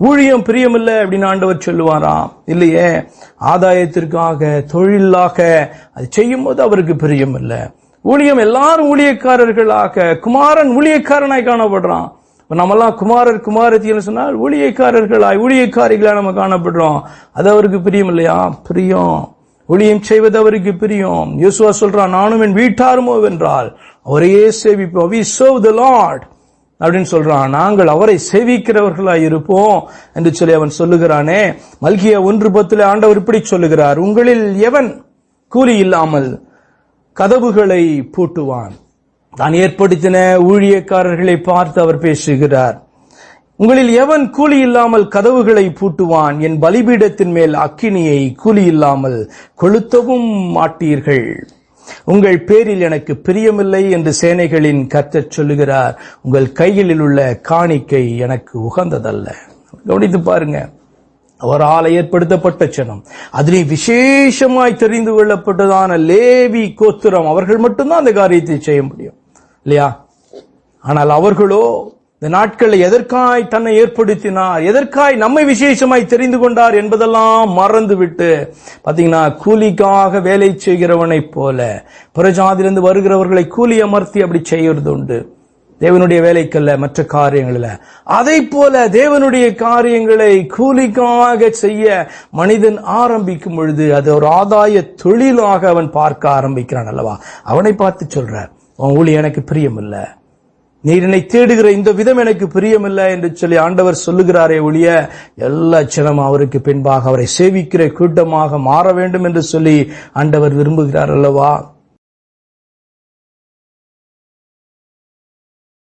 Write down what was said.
ஊழியம் பிரியமில்லை அப்படின்னு ஆண்டவர் சொல்லுவாராம்? இல்லையே. ஆதாயத்திற்காக, தொழிலாக அது செய்யும் போது அவருக்கு பிரியம் இல்லை. ஊழியம் எல்லாரும் ஊழியக்காரர்களாக, குமாரன் ஊழியக்காரனாய் காணப்படுறான். நம்மெல்லாம் குமாரர் குமாரத்தின்னு சொன்னால் ஊழியக்காரர்களாய், ஊழியக்காரிகளாய் நம்ம காணப்படுறோம். அது அவருக்கு பிரியம் இல்லையா? பிரியம். ஊழியம் செய்வது அவருக்கு பிரியம். யோசுவா சொல்றான், நானும் என் வீட்டாருமோ வென்றால் அவரையே சேவிப்போம். we serve the Lord அப்படின்னு சொல்றான். நாங்கள் அவரை சேவிக்கிறவர்களாய் இருப்போம் என்று சொல்லி அவன் சொல்லுகிறானே. மல்கியா 1:10 ஆண்டவர் இப்படி சொல்லுகிறார், உங்களில் எவன் கூலி இல்லாமல் கதவுகளை பூட்டுவான்? தான் ஏற்படுத்தின ஊழியக்காரர்களை பார்த்து அவர் பேசுகிறார். உங்களில் எவன் கூலி இல்லாமல் கதவுகளை பூட்டுவான்? என் பலிபீடத்தின் மேல் அக்கினியை கூலி இல்லாமல் கொளுத்தவும் மாட்டீர்கள். உங்கள் பேரில் எனக்கு பிரியமில்லை என்று சேனைகளின் கர்த்தர் சொல்லுகிறார். உங்கள் கைகளில் உள்ள காணிக்கை எனக்கு உகந்ததல்ல. கவனித்து பாருங்க. அவரால் ஏற்படுத்தப்பட்ட ஜனம், அதிலே விசேஷமாய் தெரிந்து கொள்ளப்பட்டதான லேவி கோத்திரம், அவர்கள் மட்டும்தான் அந்த காரியத்தை செய்ய முடியும் இல்லையா? ஆனால் அவர்களோ இந்த நாட்களில் எதற்காய் தன்னை ஏற்படுத்தினார், எதற்காய் நம்மை விசேஷமாய் தெரிந்து கொண்டார் என்பதெல்லாம் மறந்துவிட்டு பாத்தீங்கன்னா, கூலிக்காக வேலை செய்கிறவனை போல புறஜாதியிலிருந்து வருகிறவர்களை கூலி அமர்த்தி அப்படி செய்யறது உண்டு. தேவனுடைய வேலைக்கல்ல, மற்ற காரியங்கள்ல. அதை போல தேவனுடைய காரியங்களை கூலிக்காக செய்ய மனிதன் ஆரம்பிக்கும் பொழுது அது ஒரு ஆதாய தொழிலாக அவன் பார்க்க ஆரம்பிக்கிறான் அல்லவா? அவனை பார்த்து சொல்ற, உன் ஊழியம் எனக்கு பிரியமில்ல, நீர் என்னை தேடுகிற இந்த விதம் எனக்கு பிரியமில்லை என்று சொல்லி ஆண்டவர் சொல்லுகிறாரே ஒழிய, எல்லா ஜனமும் அவருக்கு பின்பாக அவரை சேவிக்கிற கூட்டமாக மாற வேண்டும் என்று சொல்லி ஆண்டவர் விரும்புகிறார் அல்லவா?